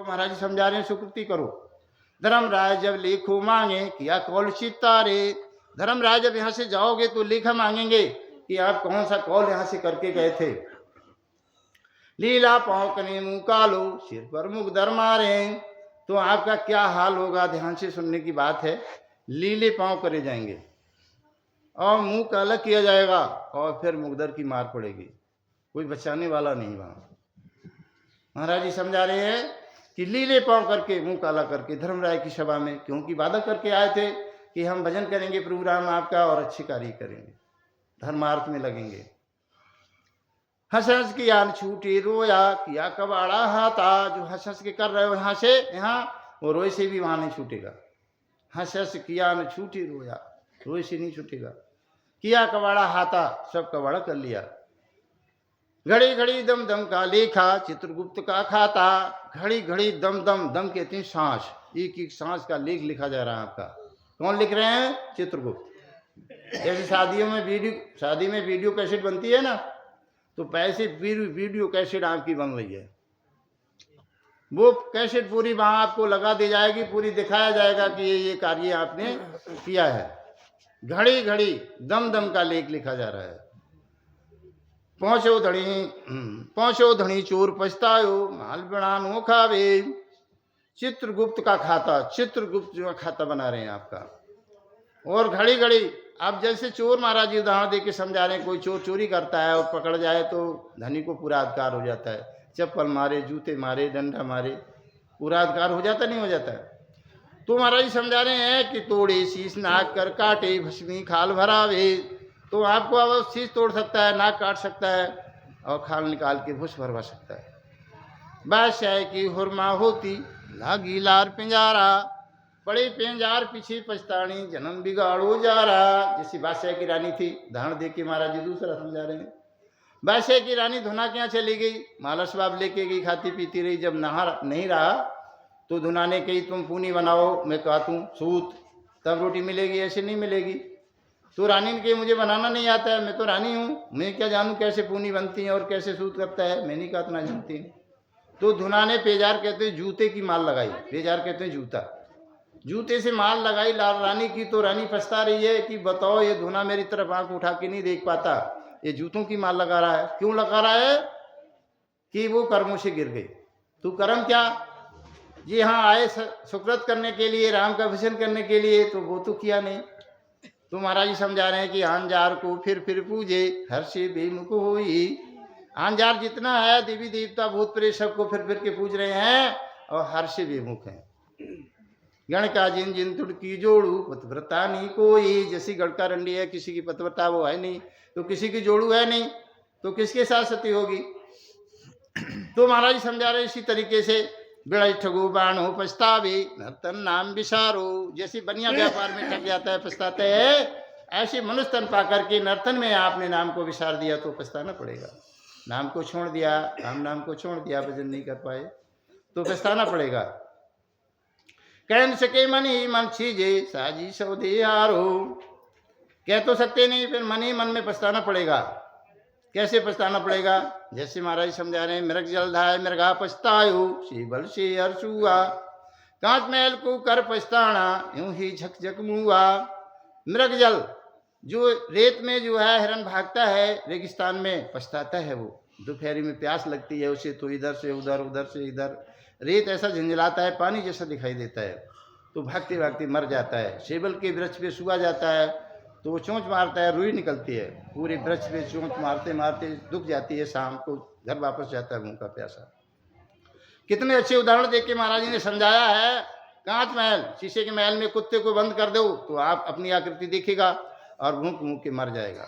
महाराज जी समझा रहे हैं सुकृति करो। धर्मराय जब लेखो मांगे किया कौल चित्तारे। धर्मराय जब यहाँ से जाओगे तो लेखा मांगेंगे कि आप कौन सा कौल यहाँ से करके गए थे। लीला पाँव कने मुँह कालो सिर पर मुख दर मारे। तो आपका क्या हाल होगा, ध्यान से सुनने की बात है। लीले पाँव करे जाएंगे और मुंह काला किया जाएगा और फिर मुकदर की मार पड़ेगी, कोई बचाने वाला नहीं वहाँ। महाराज जी समझा रहे हैं कि लीले पाँव करके मुंह काला करके धर्मराय की सभा में, क्योंकि वादा करके आए थे कि हम भजन करेंगे प्रभु राम आपका और अच्छे कार्य करेंगे, धर्मार्थ में लगेंगे। हंस हंस की आन छूटी रोया किया कबाड़ा हाथा। जो हंस हंस के कर रहे हो यहाँ से यहाँ, वो रोए से भी वहाँ नहीं छूटेगा। हंस हंस किया न छूटी रोया, रोए से नहीं छूटेगा। किया कबाड़ा हाथा, सब कबाड़ा कर लिया। घड़ी घड़ी दम दम का लेखा चित्रगुप्त का खाता। घड़ी घड़ी दम दम, दम कहते हैं सांस, एक एक सांस का लेख लिखा जा रहा है आपका। कौन लिख रहे हैं? चित्रगुप्त। जैसे शादी में वीडियो कैसेट बनती है ना, तो पैसे वीडियो कैसेट आपकी बन रही है। वो कैसेट पूरी वहाँ आपको लगा दी जाएगी, पूरी दिखाया जाएगा कि ये कार्य आपने किया है। घड़ी घड़ी दम दम का लेख लिखा जा रहा है। पहुँचो धनी चोर पछतायो माल बनानो खावे। चित्रगुप्त का खाता, चित्रगुप्त जो खाता बना रहे हैं आपका। और घड़ी घड़ी आप जैसे चोर, महाराज जी उदाहरण दे के समझा रहे हैं, कोई चोर चोरी करता है और पकड़ जाए तो धनी को पूरा अधिकार हो जाता है। चप्पल मारे, जूते मारे, डंडा मारे, पूरा अधिकार हो जाता नहीं हो जाता है। तो महाराज जी समझा रहे हैं कि तोड़े शीश नाक कर काटे भस्मी खाल भरावे। तो आपको अब शीश तोड़ सकता है, नाक काट सकता है और खाल निकाल के भुस भरवा सकता है। बादशाह की हुरमा होती लागी लार पिंजारा। बड़े पेंजार पीछे पछतानी जन्म बिगाड़ो जा रहा। जैसी बादशाह की रानी थी, उदाहरण दे के महाराज जी दूसरा समझा रहे हैं। बादशाह की रानी धुना क्या चली गई, माला शबाब लेके गई, खाती पीती रही। जब नहा नहीं रहा तो धुना ने कही तुम पूनी बनाओ, मैं काटूं सूत, तब रोटी मिलेगी, ऐसे नहीं मिलेगी। तो रानी ने कही मुझे बनाना नहीं आता है, मैं तो रानी हूँ, मैं क्या जानूँ कैसे पूनी बनती है और कैसे सूत करता है, मैं नहीं काटना जानती हूँ। तो धुना ने पेजार कहते हैं जूते की माल लगाई, पेजार कहते हैं जूता, जूते से माल लगाई लाल रानी की। तो रानी पछता रही है कि बताओ ये धुना मेरी तरफ आंख उठा के नहीं देख पाता, ये जूतों की माल लगा रहा है। क्यों लगा रहा है? कि वो कर्मों से गिर गई। तो कर्म क्या? जी हाँ, आए सुकृत करने के लिए, राम का भजन करने के लिए, तो वो तो किया नहीं। तो महाराज जी समझा रहे हैं कि आंजार को फिर पूजे हर से बेमुख होई। आंजार जितना है देवी देवता भूत प्रेत सबको फिर के पूज रहे हैं और हर से बेमुख हैं। गण का जिन जिन तुड़की जोड़ू पतव्रता नहीं कोई। जैसी गढ़ का रंडी है, किसी की पतव्रता वो है नहीं, तो किसी की जोड़ू है नहीं, तो किसके साथ सती होगी? तो महाराज जी समझा रहे इसी तरीके से बिड़ई ठगू बाणो पछतावे नर्तन नाम विसारो। जैसे बनिया व्यापार में ठग जाता है, पछताते हैं, ऐसे मनुष्य तन पा करके नर्तन में आपने नाम को विसार दिया तो पछताना पड़ेगा। नाम को छोड़ दिया, राम नाम को छोड़ दिया, भजन नहीं कर पाए तो पछताना पड़ेगा। कह सके मन ही मन छीजे साजी सौदे हारो। कह तो सकते नहीं, फिर मन ही मन में पछताना पड़ेगा। कैसे पछताना पड़ेगा? जैसे महाराज समझा रहे हैं मृग जल धाय मृगा पछतायो शिवल से हर्षुआ। कांच महल को कर पछताना यूं ही झक झक मुआ। मृग जल जो रेत में जो है हिरन भागता है रेगिस्तान में, पछताता है वो। दोपहरी में प्यास लगती है उसे, तो इधर से उधर, उधर से इधर, रेत ऐसा झंझलाता है, पानी जैसा दिखाई देता है, तो भागते भागते मर जाता है। सेबल के वृक्ष पे सुआ जाता है तो वो चोंच मारता है, रुई निकलती है, पूरे वृक्ष पे चोंच मारते मारते दुख जाती है, शाम को घर वापस जाता है भूखा प्यासा। कितने अच्छे उदाहरण देख के महाराज जी ने समझाया है। कांच महल, शीशे के महल में कुत्ते को बंद कर दो तो आप अपनी आकृति देखेगा और भूख भूख के मर जाएगा।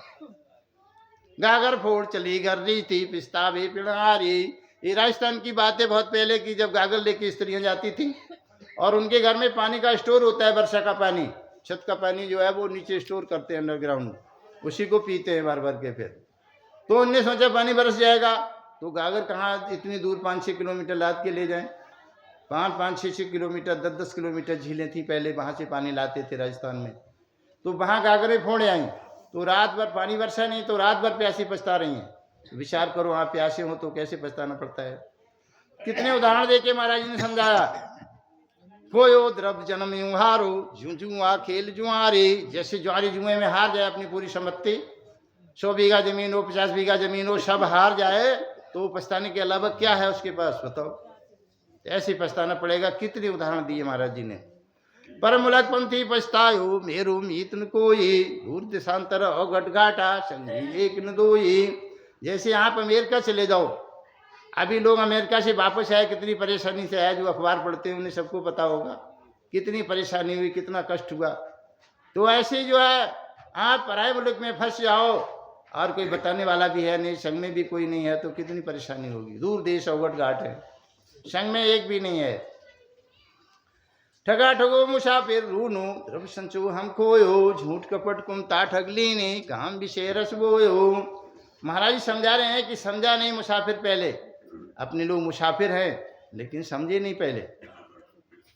गागर फोड़ चली गर रही थी पिस्ता भी पिणारी। ये राजस्थान की बात है बहुत पहले की, जब गागर लेके स्त्रियां जाती थी और उनके घर में पानी का स्टोर होता है, वर्षा का पानी, छत का पानी जो है वो नीचे स्टोर करते हैं अंडरग्राउंड, उसी को पीते हैं भर भर के। फिर तो उनने सोचा पानी बरस जाएगा, तो गागर कहाँ इतनी दूर 5-6 किलोमीटर लाद के ले जाएं। 5-6 किलोमीटर 10-10 किलोमीटर झीलें थी पहले, वहाँ से पानी लाते थे राजस्थान में। तो वहाँ गागरें फोड़े आई, तो रात भर पानी वर्षा नहीं, तो रात भर प्यासी पछता रही हैं। विचार करो, आप प्यासे हो तो कैसे पछताना पड़ता है। कितने उदाहरण देके महाराज जी ने समझाया। खोयो द्रव जन्म यूं हारो, जुआ खेल जुआरे। जैसे जुआरी जुए में हार जाए अपनी पूरी संपत्ति, 100 बीघा जमीन हो, 50 बीघा जमीन हो, सब हार जाए तो पछताने के अलावा क्या है उसके पास, बताओ। ऐसे पछताना पड़ेगा। कितने उदाहरण दिए महाराज जी ने। परम मुलक पंथी पछतायो, मेरो मीत न कोई, दूर देशांतर अघट घाटा, संगी एक न दोई। जैसे आप अमेरिका चले जाओ, अभी लोग अमेरिका से वापस आए, कितनी परेशानी से आए, जो अखबार पढ़ते हैं उन्हें सबको पता होगा कितनी परेशानी हुई, कितना कष्ट हुआ। तो ऐसे जो है आप पराए मुल्क में फंस जाओ और कोई बताने वाला भी है नहीं, संग में भी कोई नहीं है, तो कितनी परेशानी होगी। दूर देश अवगढ़ घाट है, संग में एक भी नहीं है। ठगा ठगो मुसाफिर रूनो, द्रव संचो हम खोयो, झूठ कपट कुमता ठगली ने, काम विषय रस बोयो। महाराज जी समझा रहे हैं कि समझा नहीं मुसाफिर पहले। अपने लोग मुसाफिर हैं लेकिन समझे नहीं पहले।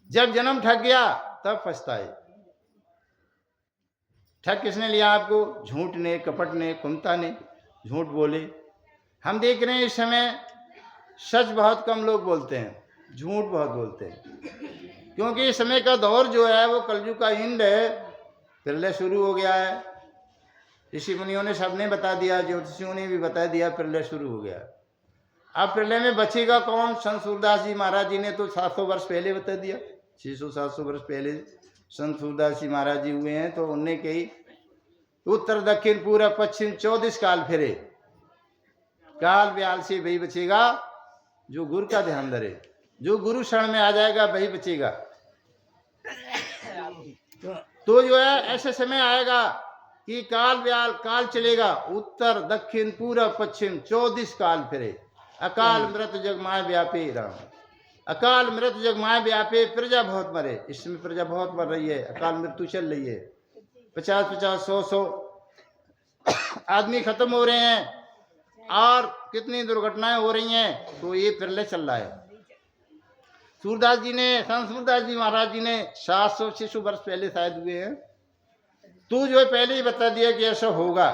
जब जन्म ठग गया तब पछताए। ठग किसने लिया आपको? झूठ ने, कपट ने, कुमता ने। झूठ बोले। हम देख रहे हैं इस समय सच बहुत कम लोग बोलते हैं, झूठ बहुत बोलते हैं। क्योंकि इस समय का दौर जो है वो कलयुग का इंड है, प्रलय शुरू हो गया है। ऋषि मुनियों ने सबने बता दिया, ज्योतिषियों ने भी बता दिया, प्रलय शुरू हो गया। अब प्रलय में बचेगा कौन? संत सूरदास जी महाराज जी ने तो 700 वर्ष पहले बता दिया। 600-700 वर्ष पहले संत सूरदास जी महाराज जी हुए हैं, तो उनने कही उत्तर दक्षिण पूरब पश्चिम 24 काल फिरे, काल व्याल से वही बचेगा जो गुरु का ध्यान धरे। जो गुरु शरण में आ जाएगा वही बचेगा। तो जो है ऐसे समय आएगा कि काल व्याल काल चलेगा, उत्तर दक्षिण पूरब पश्चिम 24 काल फिरे। अकाल मृत जग माय व्यापे राम, अकाल मृत जग माय व्यापे, प्रजा बहुत मरे। इस समय प्रजा बहुत मर रही है, अकाल मृत्यु चल रही है। 50-50, 100-100 आदमी खत्म हो रहे हैं और कितनी दुर्घटनाएं हो रही हैं। तो ये प्रलय चल रहा है। सूरदास जी ने, संत सूरदास जी महाराज जी ने 700-600 वर्ष पहले शायद हुए हैं, तो जो है पहले ही बता दिया कि ऐसा होगा।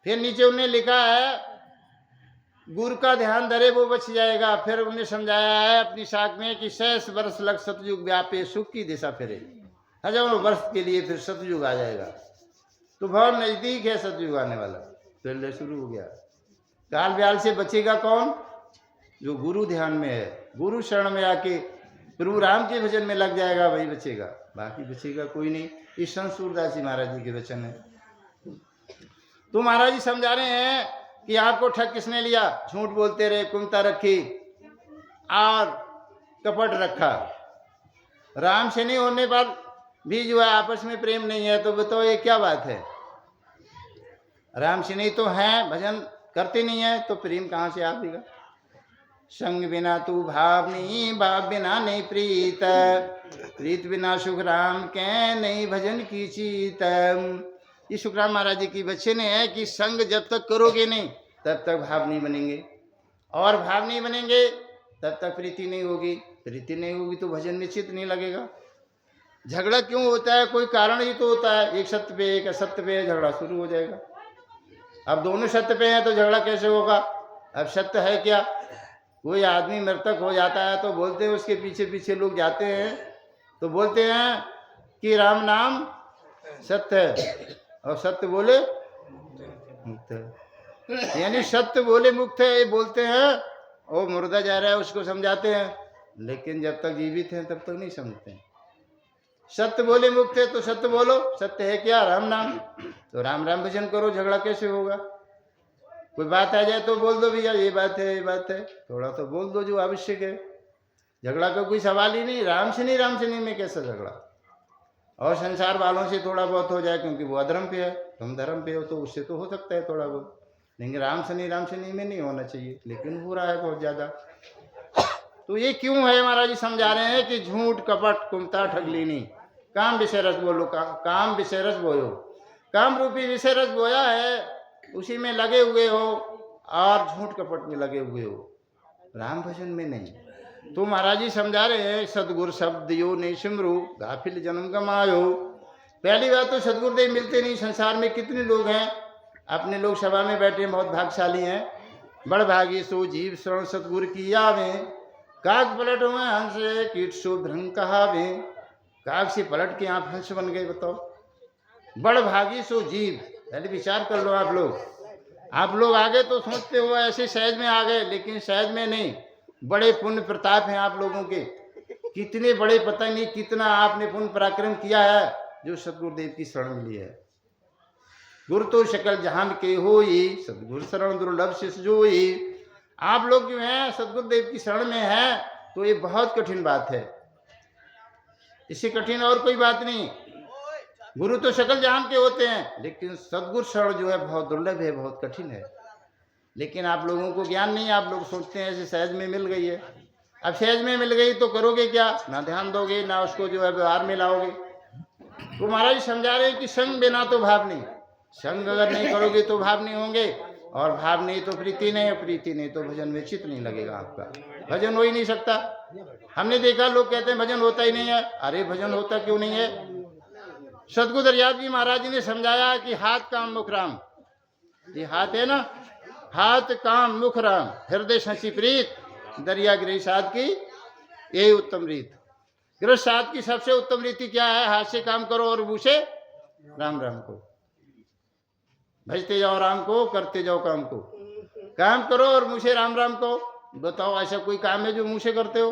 फिर नीचे उन्हें लिखा है गुरु का ध्यान धरे वो बच जाएगा। फिर उन्हें समझाया है अपनी शाख में कि 6 वर्ष लग सतयुग व्यापे, सुख की दिशा फिरे। हजारों वर्ष के लिए फिर सतयुग आ जाएगा। तो बहुत नजदीक है सतयुग आने वाला, पहले शुरू हो गया। काल व्याल से बचेगा कौन? जो गुरु ध्यान में है, गुरु शरण में आके प्रभु राम के भजन में लग जाएगा, वही बचेगा, बाकी बचेगा कोई नहीं। इस संत सूरदास जी महाराज जी के वचन है। तो महाराज जी समझा रहे हैं कि आपको ठग किसने लिया? झूठ बोलते रहे, कुमता रखी और कपट रखा। राम से नहीं होने पर भी जो है आपस में प्रेम नहीं है, तो बताओ ये क्या बात है? राम से नहीं तो हैं, भजन करते नहीं है, तो प्रेम कहाँ से आएगा? संग बिना तू भाव नहीं, भाव बिना नहीं प्रीत, प्रीत बिना सुख राम के नहीं भजन की चीत। ये सुखराम महाराज जी की वचन है कि संग जब तक करोगे नहीं तब तक भाव नहीं बनेंगे, और भाव नहीं बनेंगे तब तक प्रीति नहीं होगी, प्रीति नहीं होगी तो भजन में चित्त नहीं लगेगा। झगड़ा क्यों होता है? कोई कारण ही तो होता है। एक सत्य पे एक असत्य पे झगड़ा शुरू हो जाएगा। अब दोनों सत्य पे हैं तो झगड़ा कैसे होगा? अब सत्य है क्या? कोई आदमी मृतक हो जाता है तो बोलते हैं, उसके पीछे पीछे लोग जाते हैं तो बोलते हैं कि राम नाम सत्य है, और सत्य बोले मुक्त है। यानी सत्य बोले मुक्त है, ये बोलते हैं। और मुर्दा जा रहा है उसको समझाते हैं, लेकिन जब तक जीवित हैं तब तक नहीं समझते हैं। सत्य बोले मुक्त है तो सत्य बोलो। सत्य है क्या? राम नाम। तो राम राम भजन करो, झगड़ा कैसे होगा? कोई बात आ जाए तो बोल दो भैया ये बात है, ये बात है, थोड़ा तो बोल दो जो आवश्यक है। झगड़ा का कोई सवाल ही नहीं। राम से नहीं में कैसा झगड़ा? और संसार वालों से थोड़ा बहुत हो जाए क्योंकि वो अधर्म पे है, तुम धर्म पे हो, तो उससे तो हो सकता है थोड़ा बहुत, लेकिन राम से नहीं में नहीं होना चाहिए, लेकिन हो रहा है बहुत ज़्यादा। तो ये क्यों है? महाराज जी समझा रहे हैं कि झूठ कपट कुमता ठगलीनी, काम विषय रस बोलो, काम विषय रस बोयो। काम रूपी विषय रस बोया है, उसी में लगे हुए हो और झूठ कपट में लगे हुए हो, राम भजन में नहीं। तो महाराज जी समझा रहे हैं सदगुरु शब्द यो नहीं सिमरू, गाफिल जन्म गमायो। पहली बात तो सदगुरुदेव मिलते नहीं। संसार में कितने लोग हैं, अपने लोग सभा में बैठे हैं, बहुत भाग्यशाली हैं, बड़ भागी सो जीव शरण सतगुरु की आवे, काग पलट हुए हंस कीट सो भ्रंग कहावे। काग से पलट के आप हंस बन गए, बताओ। बड़ भागी सो जीव, पहले विचार कर लो आप लोग। आप लोग आगे तो सोचते हो ऐसे सहज में आ गए, लेकिन सहज में नहीं। बड़े पुण्य प्रताप हैं आप लोगों के, कितने बड़े, पता नहीं कितना आपने पुण्य पराक्रम किया है जो सतगुरुदेव की शरण मिली है। गुरु तो सकल जहान के होई, सतगुरु शरण दुर्लभ शिष जोई। आप लोग जो हैं सतगुरुदेव की शरण में हैं तो ये बहुत कठिन बात है, इससे कठिन और कोई बात नहीं। गुरु तो सकल जहान के होते हैं, लेकिन सतगुरु शरण जो है बहुत दुर्लभ है, बहुत कठिन है। लेकिन आप लोगों को ज्ञान नहीं, आप लोग सोचते हैं ऐसे सहज में मिल गई है। अब सहज में मिल गई तो करोगे क्या, ना ध्यान दोगे ना उसको जो है व्यवहार में लाओगे। तो महाराज समझा रहे हैं कि संग बिना तो भाव नहीं, संग अगर नहीं करोगे तो भाव नहीं होंगे, और भाव नहीं तो प्रीति नहीं, और प्रीति नहीं तो भजन में चित्त नहीं लगेगा आपका, भजन हो ही नहीं सकता। हमने देखा लोग कहते हैं भजन होता ही नहीं है, अरे भजन होता क्यों नहीं है। सतगुरु दरियाद जी महाराज जी ने समझाया कि हाथ काम मुख राम, ये हाथ है ना, हाथ काम मुख राम, हृदय शशि प्रीत, दरिया गृह साध की यही उत्तम रीत। गृह साध की सबसे उत्तम रीति क्या है, हाथ से काम करो और मुँह से राम राम को, भजते जाओ राम को, करते जाओ काम को। काम करो और मुँह से राम राम को। बताओ ऐसा कोई काम है जो मुँह से करते हो।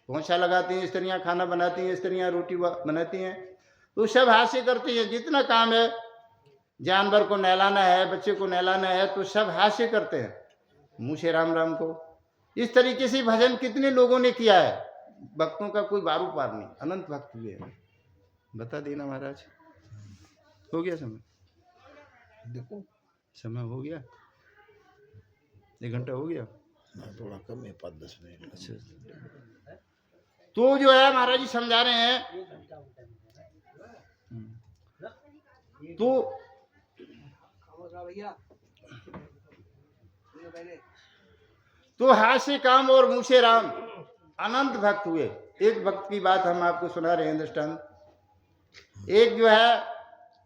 पोंछा लगाती हैं स्त्रियाँ, खाना बनाती हैं स्त्रियाँ, रोटी बनाती हैं, तो सब हाथ से करती हैं। जितना काम है, जानवर को नहलाना है, बच्चे को नहलाना है, तो सब हाथ से करते हैं, मुँह से राम राम को। इस तरीके से भजन कितने लोगों ने किया है, भक्तों का कोई बारू पार नहीं, अनंत भक्त हुए हैं। बता देना महाराज, हो गया समय, देखो समय हो गया, 1 घंटा हो गया, थोड़ा कम है, 5-10 मिनट। अच्छा, तो जो है महाराज जी समझा रहे हैं, तो हाथ से काम और मुँह से राम, अनंत भक्त हुए। एक भक्त की बात हम आपको सुना रहे हैं दृष्टांत। एक जो है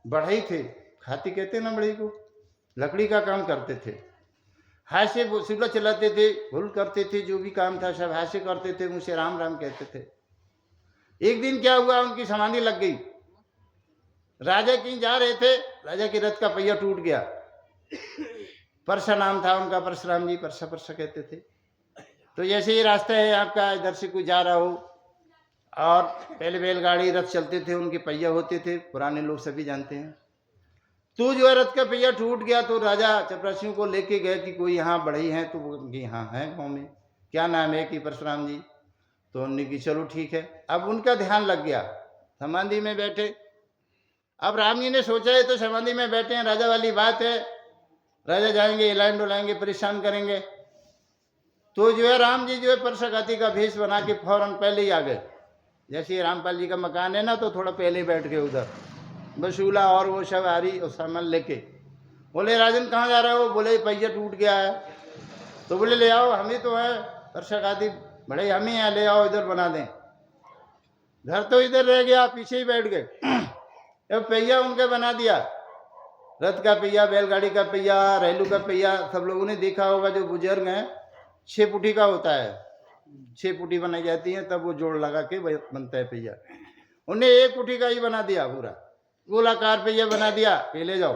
बढ़ई थे, खाती कहते ना बढ़ई को, लकड़ी का काम करते थे, हाथ से सिला चलाते थे, भूल करते थे, जो भी काम था सब हाथ से करते थे, मुझसे राम राम कहते थे। एक दिन क्या हुआ, उनकी समाधि लग गई। राजा कहीं जा रहे थे, राजा के रथ का पहिया टूट गया। परसा नाम था उनका, परशुराम जी, परसा परसा कहते थे। तो जैसे ये रास्ता है आपका, इधर से कोई जा रहा हो, और पहले बैलगाड़ी रथ चलते थे, उनके पहिया होते थे, पुराने लोग सभी जानते हैं। तो जो है रथ का पहिया टूट गया, तो राजा चपरासियों को लेके गए कि कोई यहाँ बढ़ई हैं, तो वो यहाँ है गाँव में, क्या नाम है कि परशुराम जी। तो उन्होंने कि चलो ठीक है। अब उनका ध्यान लग गया, समाधि में बैठे। अब राम जी ने सोचा है तो समाधि में बैठे हैं, राजा वाली बात है, राजा जाएंगे हिलाएं डुलाएंगे, परेशान करेंगे। तो जो है राम जी जो है परसगाती का भेष बना के फौरन पहले ही आ गए। जैसे रामपाल जी का मकान है ना, तो थोड़ा पहले बैठ गए उधर, बसूला और वो सब आरी और सामान लेके। बोले राजन कहाँ जा रहे हो, बोले पहिया टूट गया है। तो बोले ले आओ, हम ही तो है परसगाती, बड़े हम ही हैं, ले आओ इधर बना दें। घर तो इधर रह गया, पीछे ही बैठ गए। अब पहिया उनका बना दिया, रथ का पहिया, बैलगाड़ी का पहिया, रेलू का पहिया। सब लोगों ने देखा होगा, जो बुजुर्ग हैं 6 फुटी का होता है, 6 फुटी बनाई जाती है, तब वो जोड़ लगा के बनता है पहिया। उन्हें 1 फुटी का ही बना दिया, पूरा गोलाकार पहिया बना दिया, ये ले जाओ,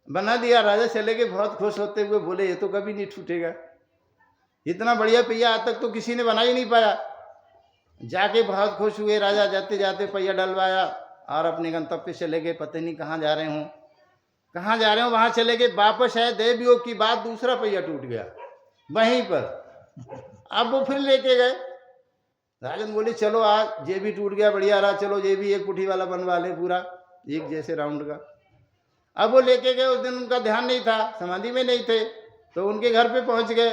बना दिया। राजा चले गए बहुत खुश होते हुए, बोले ये तो कभी नहीं टूटेगा, इतना बढ़िया पहिया आज तक तो किसी ने बना ही नहीं पाया। जाके बहुत खुश हुए राजा, जाते जाते पहिया डलवाया और अपने गंतव्य चले गए। पता नहीं कहाँ जा रहे हूँ, कहाँ जा रहे हो, वहाँ चले गए। वापस आए, देवयोग की बात, दूसरा पहिया टूट गया वहीं पर। अब वो फिर लेके गए। राजन बोले चलो आज ये भी टूट गया, बढ़िया रहा, चलो ये भी 1 फुटी वाला बनवा ले, पूरा एक जैसे राउंड का। अब वो लेके गए, उस दिन उनका ध्यान नहीं था, समाधि में नहीं थे, तो उनके घर पे पहुंच गए।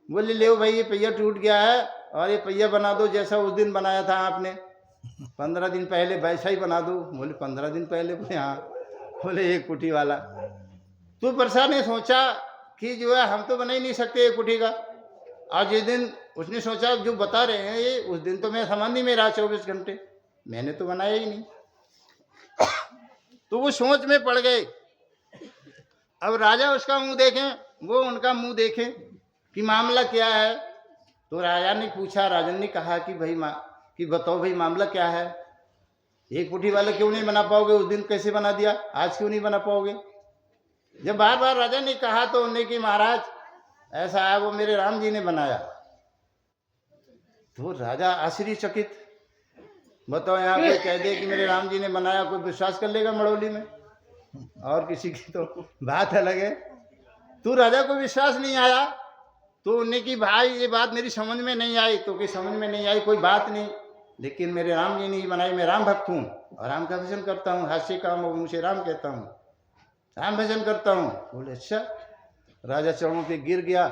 बोले ले भाई ये पहिया टूट गया है, और ये पहिया बना दो जैसा उस दिन बनाया था आपने, 15 दिन पहले, वैसा ही बना दो। बोले 15 दिन पहले? बोले हाँ। बोले 1 फुटी वाला। तो परसा ने सोचा कि जो है हम तो बना ही नहीं सकते 1 फुटी का। आज जिस दिन उसने सोचा जो बता रहे हैं ये, उस दिन तो मैं समाधि में रहा 24 घंटे, मैंने तो बनाया ही नहीं। तो वो सोच में पड़ गए। अब राजा उसका मुंह देखें वो उनका मुंह देखे कि मामला क्या है। तो राजा ने पूछा, राजन ने कहा कि भाई कि बताओ भाई मामला क्या है, एक पुठी वाला क्यों नहीं बना पाओगे, उस दिन कैसे बना दिया, आज क्यों नहीं बना पाओगे। जब बार बार राजा ने कहा तो उन्हें कि महाराज ऐसा है, वो मेरे राम जी ने बनाया। तो राजा आश्चर्यचकित, बताओ यहाँ पे कह दे कि मेरे राम जी ने बनाया, कोई विश्वास कर लेगा मड़ौली में, और किसी की तो बात अलग है। तो राजा को विश्वास नहीं आया। तो उन्हें कि भाई ये बात मेरी समझ में नहीं आई। तो कि समझ में नहीं आई कोई बात नहीं, लेकिन मेरे राम जी ने ही बनाई, मैं राम भक्त हूँ और राम का भजन करता हूँ, हास्य काम और मुझे राम कहता हूँ, राम भजन करता हूँ। बोले अच्छा। राजा चरणों पे गिर गया,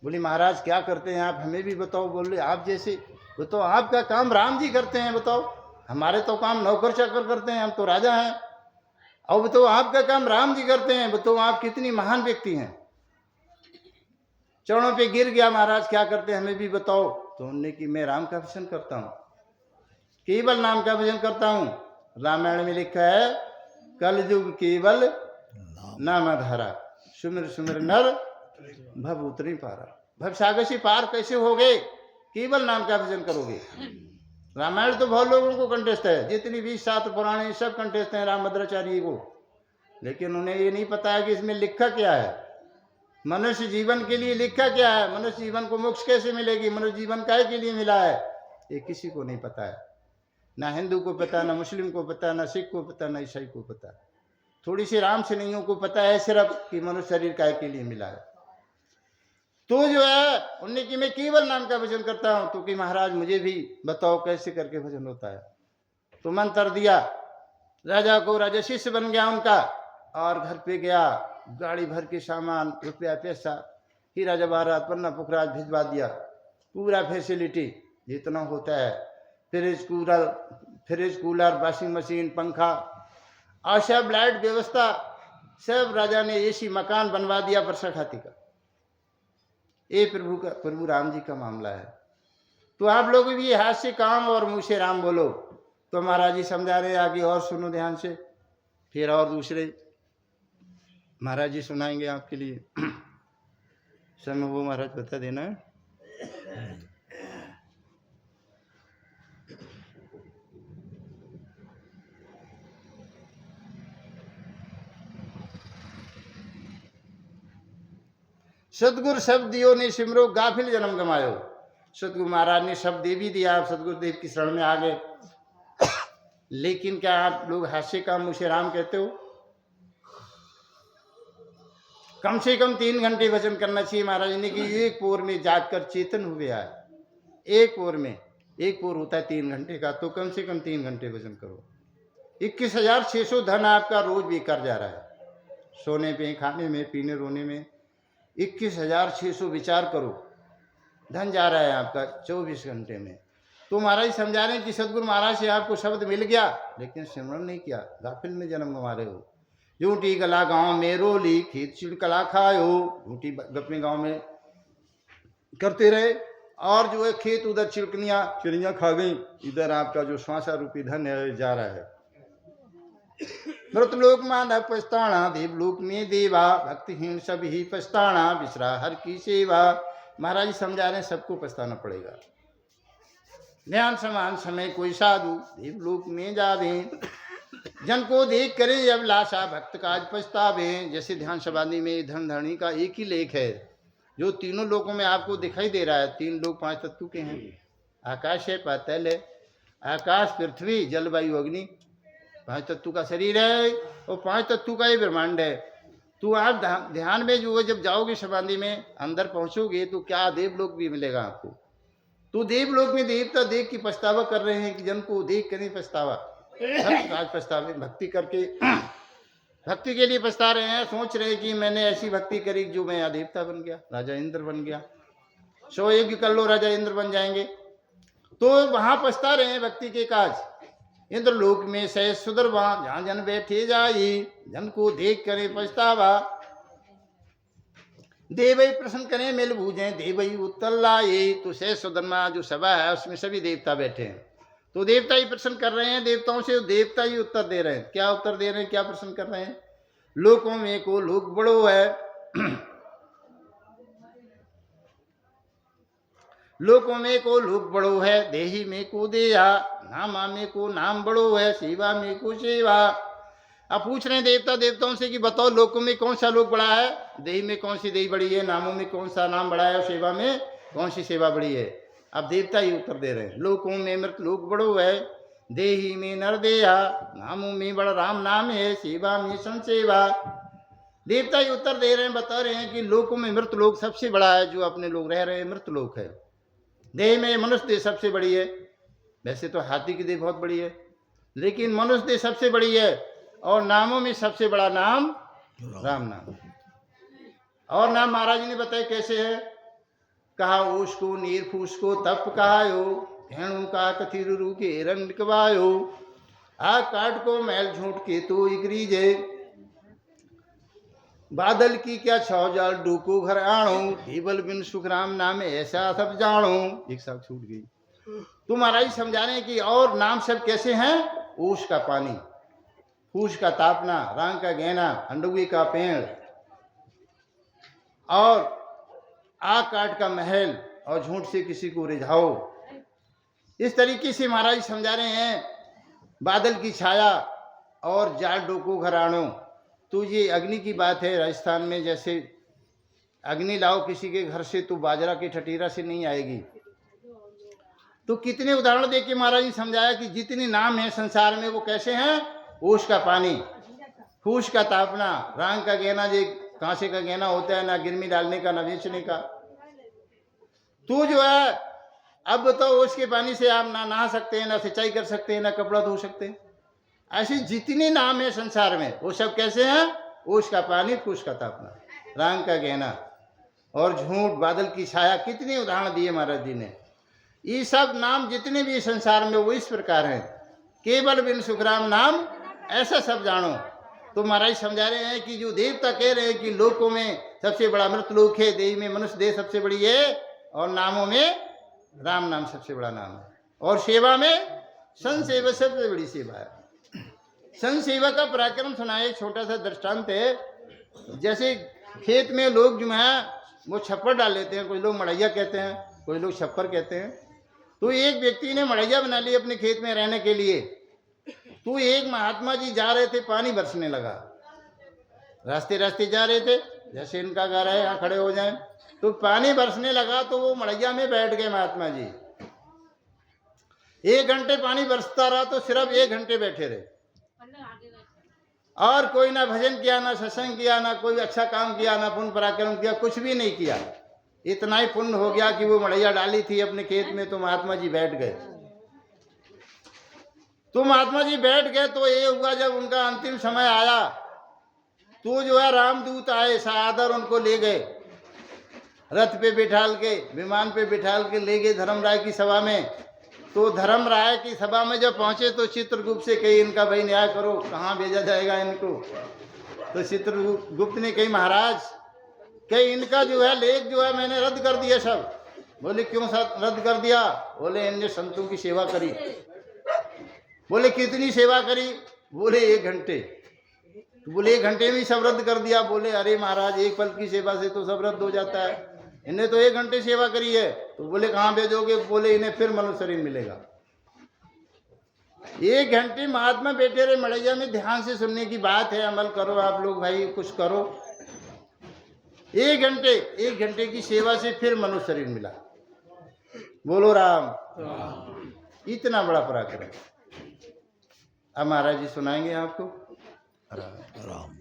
बोली महाराज क्या करते हैं आप, हमें भी बताओ। बोले आप जैसे, बताओ आपका काम राम जी करते हैं, बताओ हमारे तो काम नौकर चाकर करते हैं, हम तो राजा हैं, और बताओ आपका काम राम जी करते हैं, बताओ आप कितनी महान व्यक्ति हैं। चरणों पे गिर गया, महाराज क्या करते हैं हमें भी बताओ। तो उन्होंने कि मैं राम का भजन करता हूँ, केवल नाम का भजन करता हूँ। रामायण में लिखा है कलयुग केवल नाम धारा, सुमिर सुमिर नर भव उतरी पारा। भव सागर से पार कैसे हो गए, केवल नाम का भजन करोगे। रामायण तो बहुत लोगों को कंटेस्ट है, जितनी भी शास्त्र पुराने सब कंटेस्ट हैं राम भद्राचार्य को, लेकिन उन्हें ये नहीं पता है कि इसमें लिखा क्या है, मनुष्य जीवन के लिए लिखा क्या है, मनुष्य जीवन को मोक्ष कैसे मिलेगी, मनुष्य जीवन काहे के लिए मिला है, ये किसी को नहीं पता है। ना हिंदू को पता, ना मुस्लिम को पता, ना सिख को पता, ना ईसाई को पता। थोड़ी सी राम सेनियों को पता है सिर्फ कि मनुष्य शरीर काहे के लिए मिला है। तो जो है उन्हें कि मैं केवल नाम का भजन करता हूँ। तो कि महाराज मुझे भी बताओ कैसे करके भजन होता है। तो मंत्र दिया राजा को, राजा शिष्य बन गया उनका, और घर पे गया, गाड़ी भर के सामान, रुपया पैसा, हीरा जवाहरात, पन्ना पुखराज भिजवा दिया, पूरा फैसिलिटी जितना होता है, फ्रिज कूलर वाशिंग मशीन पंखा और सब लाइट व्यवस्था, सब राजा ने ऐसी मकान बनवा दिया वर्षा खाती का। ये प्रभु राम जी का मामला है। तो आप लोग भी हाथ से काम और मुँह से राम बोलो। तो महाराज जी समझा रहे, आगे और सुनो ध्यान से, फिर और दूसरे महाराज जी सुनाएंगे आपके लिए। समय वो महाराज बता देना है। सतगुरु शब्द दियो ने सिमरो, गाफिल जन्म गमायो। सतगुरु महाराज ने शब्द दे भी दिया, आप सतगुरुदेव की शरण में आ गए, लेकिन क्या आप लोग हास्य का मुँह से राम कहते हो। कम से कम 3 घंटे भजन करना चाहिए। महाराज ने कि एक पोर में जागकर चेतन हुए आए, एक पोर में, एक पोर होता है 3 घंटे का, तो कम से कम 3 घंटे भजन करो। 21,600 धन आपका रोज बेकार जा रहा है, सोने पे, खाने में, पीने, रोने में। 21,600 विचार करो, धन जा रहा है आपका 24 घंटे में। तो महाराज समझा रहे हैं कि सदगुरु महाराज से आपको शब्द मिल गया, लेकिन सिमरन नहीं किया, गाफिल में जन्म गंवा रहे हो। झूठी गला गांव में रोली, खेत चिड़कला खायो, झूठी गप्पे गांव में करते रहे, और जो है खेत उधर चिड़ियाँ खा गई, इधर आपका जो श्वासा रूपी धन है जा रहा है। मृतलोक मानव पछताना, देवलोक में देवा, भक्तिहीन सब ही पछताना, बिसरा हर की सेवा। महाराज जी समझा रहे हैं सबको पछताना पड़ेगा। ध्यान समान समय कोई साधु, देवलोक में जावे, जन को देख करे जब लाशा, भक्त काज पछतावे। जैसे ध्यान समाधि में धन धरणी का एक ही लेख है, जो तीनों लोकों में आपको दिखाई दे रहा है। 3 लोग 5 तत्व के हैं, आकाश है, पाताल है, आकाश पृथ्वी जल वायु अग्नि, 5 तत्व का शरीर है, और 5 तत्व का ही ब्रह्मांड है। तो आप ध्यान में जो है जब जाओगे समाधि में अंदर पहुंचोगे, तो क्या देवलोक भी मिलेगा आपको। तो देवलोक में देवता देख के पछतावा कर रहे हैं कि जन को देख कर नहीं पछतावा, आज पछतावे भक्ति करके, भक्ति के लिए पछता रहे हैं, सोच रहे हैं कि मैंने ऐसी भक्ति करी जो मैं यहाँ देवता बन गया, राजा इंद्र बन गया, 100 यज्ञ कर लो राजा इंद्र बन जाएंगे। तो वहां पछता रहे हैं भक्ति के काज। इंद्र लोक में सह सुदरवा, जहाँ जन बैठे जाई, जन को देख करे पछतावा। देवई प्रश्न करें मिल बूझे, देवई उत्तर लाए। तो सह सुदरमा जो सभा है उसमें सभी देवता बैठे हैं, तो देवता ही प्रश्न कर रहे हैं देवताओं से, देवता ही उत्तर दे रहे हैं। क्या उत्तर दे रहे हैं, क्या प्रश्न कर रहे हैं। लोकों में को लोक बड़ो है, लोकों में को लोक बड़ो है, देही में को देया, नामा में को नाम बड़ो है, सेवा में को सेवा। अब पूछ रहे हैं देवता देवताओं से कि बताओ लोकों में कौन सा लोक बड़ा है, देही में कौन सी देही बड़ी है, नामों में कौन सा नाम बड़ा है और सेवा में कौन सी सेवा बड़ी है। अब देवता ही उत्तर दे रहे हैं, लोकों में मृत लोक बड़ो है, देही में नर देया, नामों में बड़ा राम नाम है, सेवा में संसेवा। देवता ही उत्तर दे रहे हैं, बता रहे हैं कि लोकों में मृत लोक सबसे बड़ा है, जो अपने लोग रह रहे हैं मृत लोक है। देह में मनुष्य देह सबसे बड़ी है, वैसे तो हाथी की देह बहुत बड़ी है, लेकिन मनुष्य देह सबसे बड़ी है। और नामों में सबसे बड़ा नाम राम नाम। और नाम महाराज जी ने बताया कैसे है, कहा ओष को नीर फूस को तप कहायो, धेनु का कथिर रू के रंग कवायो, आ काट को मैल झूठ के तो इगरीजे, बादल की क्या छौजाल डूको घर आणो, केवल बिन सुख राम नाम ऐसा सब जानो। एक साथ छूट गई। तो महाराज समझा रहे हैं कि और नाम सब कैसे हैं, ओष का पानी, फूस का तापना, रांग का गहना, अंडुगी का पेड़, और आग काट का महल, और झूठ से किसी को रिझाओ। इस तरीके से महाराज समझा रहे हैं, बादल की छाया और जाल डोको घरानो। तो ये अग्नि की बात है। राजस्थान में जैसे अग्नि लाओ किसी के घर से तो बाजरा के ठठीरा से नहीं आएगी। तो कितने उदाहरण दे के महाराज जी समझाया कि जितने नाम हैं संसार में वो कैसे हैं, ओष का पानी, फूस का तापना, रांग का गहना, जो कांसे का गहना होता है, ना गिरमी डालने का ना बेचने का। तो जो है अब बताओ, ओष के पानी से आप ना नहा सकते हैं, ना सिंचाई कर सकते हैं, ना कपड़ा धो सकते हैं। ऐसे जितने नाम है संसार में वो सब कैसे हैं, ओष का पानी, फूस का तापना, रांग का गहना और झूठ, बादल की छाया। कितने उदाहरण दिए महाराज जी ने। ये सब नाम जितने भी संसार में वो इस प्रकार हैं, केवल बिन सुखराम नाम ऐसा सब जानो। तो महाराज समझा रहे हैं कि जो देवता कह रहे हैं कि लोकों में सबसे बड़ा मृत लोक है, देही में मनुष्य देह सबसे बड़ी है, और नामों में राम नाम सबसे बड़ा नाम है, और सेवा में सन सेवा सबसे बड़ी सेवा है। सन सेवा का पराक्रम सुनाए। छोटा सा दृष्टांत है, जैसे खेत में लोग जो है वो छप्पर डाल लेते हैं, कोई लोग मड़ैया कहते हैं, कोई लोग छप्पर कहते हैं। तो एक व्यक्ति ने मड़ैया बना ली अपने खेत में रहने के लिए। तो एक महात्मा जी जा रहे थे, पानी बरसने लगा, रास्ते रास्ते जा रहे थे, जैसे इनका घर है यहाँ खड़े हो जाएं, तो पानी बरसने लगा तो वो मड़ैया में बैठ गए महात्मा जी। 1 घंटे पानी बरसता रहा, तो सिर्फ 1 घंटे बैठे रहे, और कोई ना भजन किया, ना सत्संग किया, ना कोई अच्छा काम किया, ना पुण्य पराक्रम किया, कुछ भी नहीं किया। इतना ही पुण्य हो गया कि वो मड़ैया डाली थी अपने खेत में, तो महात्मा जी बैठ गए। तो महात्मा जी बैठ गए, तो ये हुआ जब उनका अंतिम समय आया, तो जो है रामदूत आए, सादर उनको ले गए, रथ पे बिठाल के, विमान पे बिठाल के ले गए धर्मराय की सभा में। तो धर्मराय की सभा में जब पहुंचे तो चित्रगुप्त से कही, इनका भाई न्याय करो, कहाँ भेजा जाएगा इनको। तो चित्रगुप्त ने कही, महाराज कही इनका जो है लेख जो है मैंने रद्द कर दिया सब। बोले क्यों रद्द कर दिया? बोले इनने संतों की सेवा करी। बोले कितनी सेवा करी? बोले 1 घंटे। तो बोले 1 घंटे में सब रद्द कर दिया। बोले अरे महाराज, 1 पल की सेवा से तो सब रद्द हो जाता है, इन्हें तो 1 घंटे सेवा करी है। तो बोले कहाँ भेजोगे? बोले इन्हें फिर मनुष्य शरीर मिलेगा। 1 घंटे महात्मा बैठे रहे मड़ैया में, ध्यान से सुनने की बात है, अमल करो आप लोग भाई, कुछ करो। 1 घंटे की सेवा से फिर मनुष्य शरीर मिला। बोलो राम। इतना बड़ा पराक्रम। अब महाराज जी सुनाएंगे आपको। राम।